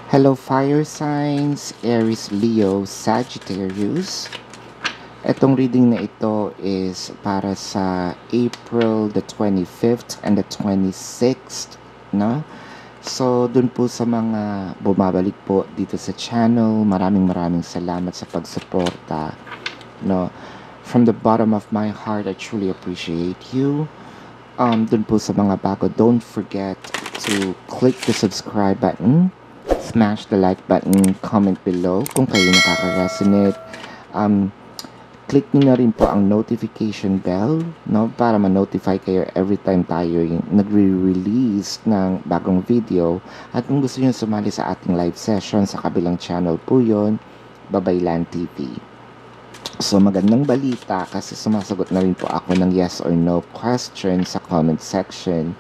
Hello fire signs, Aries, Leo, Sagittarius. Itong reading na ito is para sa April the 25th and the 26th, no? So, dun po sa mga bumabalik po dito sa channel, maraming salamat sa pagsuporta, no? From the bottom of my heart, I truly appreciate you. Dun po sa mga bago, don't forget to click the subscribe button, smash the like button, comment below kung kayo nakaka-resonate. Click nyo na rin po ang notification bell, no, para ma-notify kayo every time tayo yung nagre-release ng bagong video. At kung gusto nyo sumali sa ating live session, sa kabilang channel po yun, Babaylan TV. So magandang balita kasi sumasagot na rin po ako ng yes or no question sa comment section.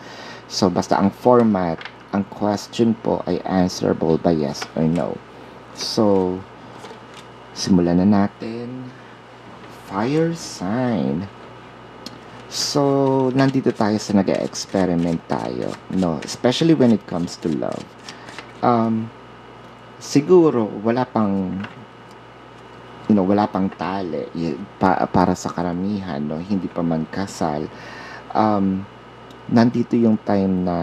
So basta ang format, ang question po ay answerable by yes or no. So, simulan na natin. Fire sign. So, nandito tayo sa nag-experiment tayo, no? Especially when it comes to love. Siguro, wala pang tali para sa karamihan, no? Hindi pa man kasal. Nandito yung time na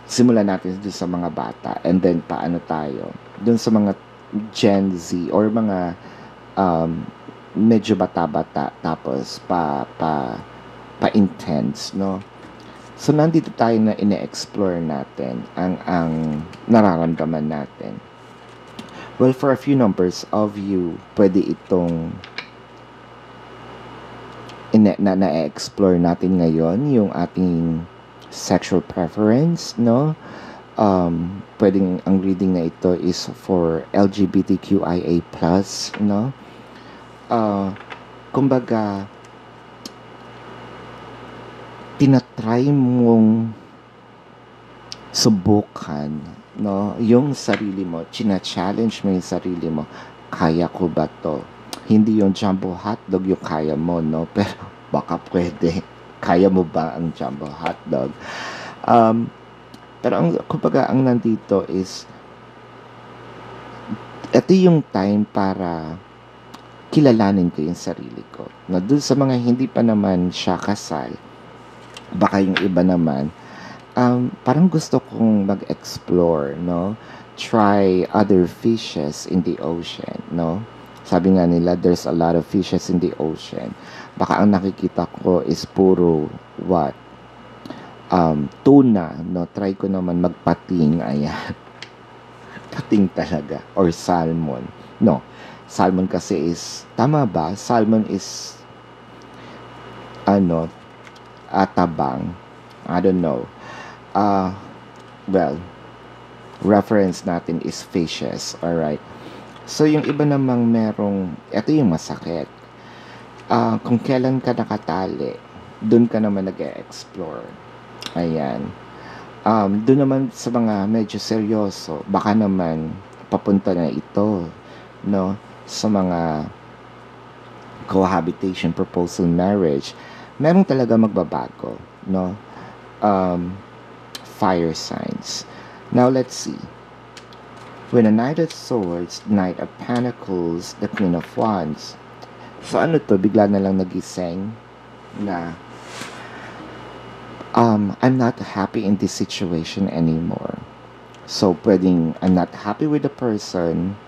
simulan natin dun sa mga bata and then paano tayo dun sa mga Gen Z or mga medyo bata-bata tapos pa-intense, no? So nandito tayo na ine-explore natin ang nararamdaman natin. Well, for a few numbers of you, pwede itong na-explore natin ngayon yung ating sexual preference, no? Pwedeng ang reading na ito is for LGBTQIA+, no? Kumbaga, tinatry mong subukan, no? Yung sarili mo, china-challenge mo yung sarili mo, kaya ko ba to? Hindi yung jumbo hotdog yung kaya mo, no? Pero baka pwede. Kaya mo ba ang jumbo hotdog? Pero kumbaga, ang nandito is, ito yung time para kilalanin ko yung sarili ko. Na doon sa mga hindi pa naman siya kasal, baka yung iba naman, parang gusto kong mag-explore, no? Try other fishes in the ocean, no? Sabi nga nila, there's a lot of fishes in the ocean. Baka ang nakikita ko is puro tuna, no? Try ko naman magpating, ayan. Pating talaga. Or salmon. No. Salmon kasi is, tama ba? Salmon is, tabang. I don't know. Well, reference natin is fishes. Alright. So, yung iba namang merong, ito yung masakit. Kung kailan ka nakatali, dun ka naman nag-e-explore. Ayan. Dun naman sa mga medyo seryoso, baka naman papunta na ito, no? Sa mga cohabitation, proposal, marriage, meron talaga magbabago, no? Fire signs. Now, let's see. When a Knight of Swords, Knight of Pentacles, the Queen of Wands. So, ano to? Bigla na lang nagising na I'm not happy in this situation anymore. So, pwedeng I'm not happy with the person,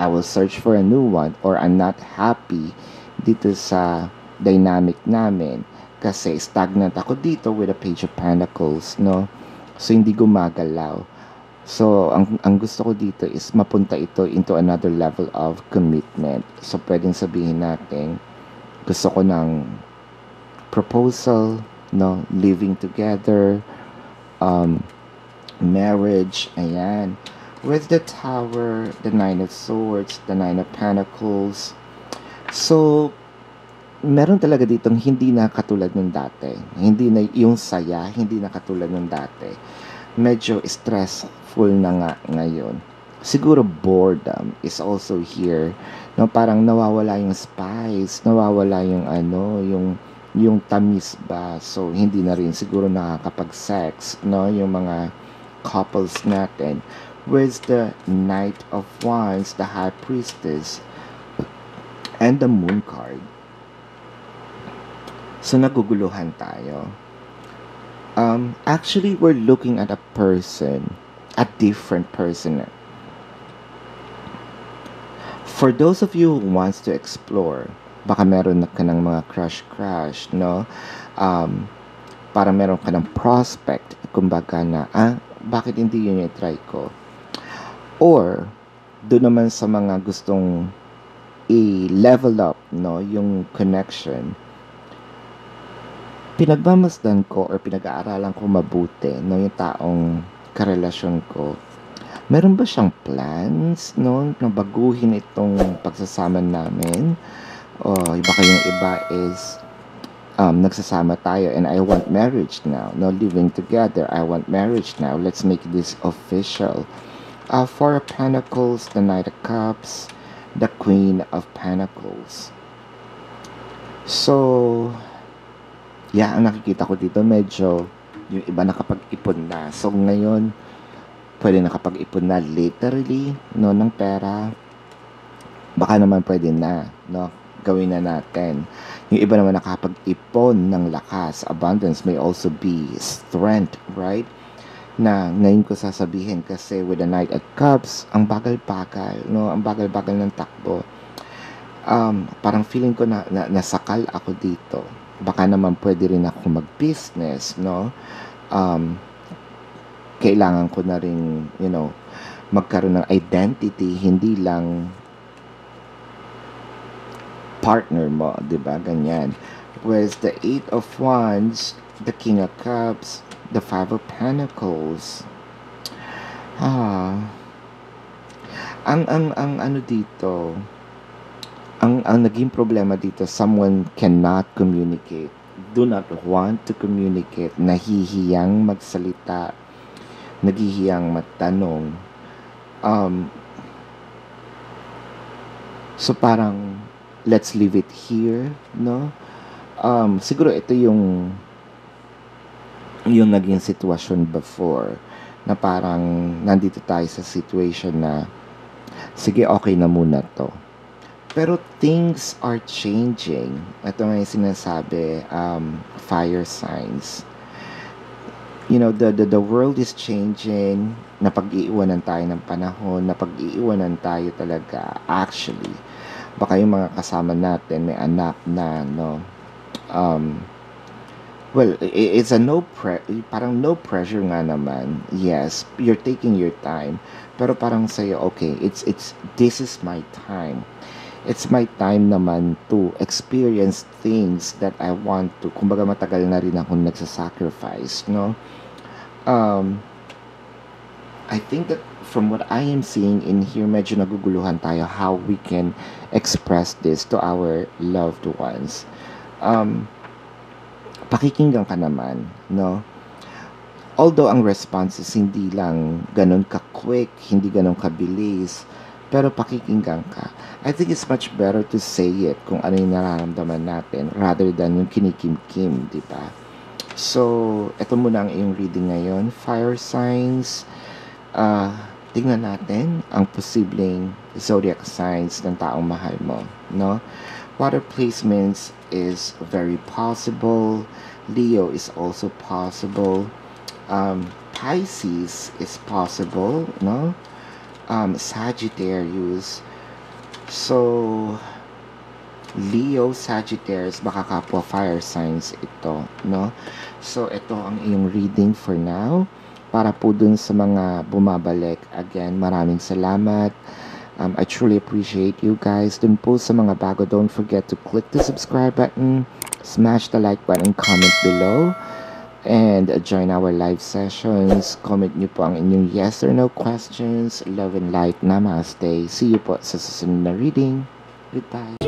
I will search for a new one, or I'm not happy dito sa dynamic namin kasi stagnant ako dito with a Page of Pentacles, no? So, hindi gumagalaw. So, ang gusto ko dito is mapunta ito into another level of commitment. So, pwedeng sabihin natin, gusto ko ng proposal, no? Living together, marriage, ayan. With the Tower, the Nine of Swords, the Nine of Pentacles. So, meron talaga ditong hindi na katulad ng dati. Hindi na yung saya, hindi na katulad ng dati. Medyo stressful na nga ngayon. Siguro boredom is also here. No, parang nawawala yung spice, nawawala yung yung tamis ba. So, hindi na rin siguro nakakapag-sex, no, yung mga couples natin. with the Knight of Wands, the High Priestess, and the Moon card. So, naguguluhan tayo. Actually, we're looking at a person, a different person. For those of you who wants to explore, baka meron ka ng mga crush, no? Para meron ka ng prospect, kumbaga na, bakit hindi yun yung try ko? Or, doon naman sa mga gustong i-level up, no, yung connection, pinagmamasdan ko or pinag-aaralan ko mabuti, no, yung taong karelasyon ko. Meron ba siyang plans, no, na baguhin itong pagsasama namin? O baka yung iba is nagsasama tayo and I want marriage now, no, living together, I want marriage now, let's make this official. Four of Pentacles, the Knight of Cups, the Queen of Pentacles. So, yeah, ang nakikita ko dito medyo yung iba nakapag-ipon na. So, ngayon, pwede nakapag-ipon na literally, no, ng pera. Baka naman pwede na, no, gawin na natin. Yung iba naman nakapag-ipon ng lakas. Abundance may also be strength, right? Na ngayon ko sasabihin kasi with the Knight of Cups, ang bagal-bagal, no, ang bagal-bagal ng takbo. Parang feeling ko na nasakal ako dito. Baka naman pwede rin ako mag-business, no? Kailangan ko na rin, you know, magkaroon ng identity, hindi lang partner mo, 'di ba? Ganyan. With the Eight of Wands, the King of Cups, the Five of Pentacles. Ang ano dito, ang naging problema dito, someone cannot communicate, do not want to communicate, nahihiyang magsalita, naghihiyang magtanong. So parang let's leave it here, no? Siguro ito yung naging sitwasyon before, na parang nandito tayo sa situation na sige, okay na muna to. Pero things are changing. Ito nga yung sinasabi, fire signs. You know, the world is changing. Napag-iiwanan tayo ng panahon. Napag-iiwanan tayo talaga. Actually, baka yung mga kasama natin may anak na, no? Well, it's a parang no pressure nga naman. Yes, you're taking your time. Pero parang sa'yo, okay, this is my time. It's my time naman to experience things that I want to. Kumbaga matagal na rin akong nagsasacrifice, no? I think that from what I am seeing in here, medyo naguguluhan tayo how we can express this to our loved ones. Pakikinggan ka naman, no? Although ang responses hindi lang ganun ka-quick, hindi ganun kabilis, pero pakikinggan ka. I think it's much better to say it kung ano yung nararamdaman natin rather than yung kinikim-kim, di ba? So, eto muna ang iyong reading ngayon. Fire signs. Tingnan natin ang posibleng zodiac signs ng taong mahal mo, no? Water placements is very possible. Leo is also possible. Pisces is possible, no? Sagittarius. So, Leo, Sagittarius, baka kapwa fire signs ito, no? So, ito ang iyong reading for now. Para po dun sa mga bumabalik, again, maraming salamat. I truly appreciate you guys. Dun po sa mga bago, don't forget to click the subscribe button, smash the like button, comment below, and join our live sessions. Comment nyo po ang inyong yes or no questions. Love and light. Namaste. See you po sa susunod na reading. Goodbye.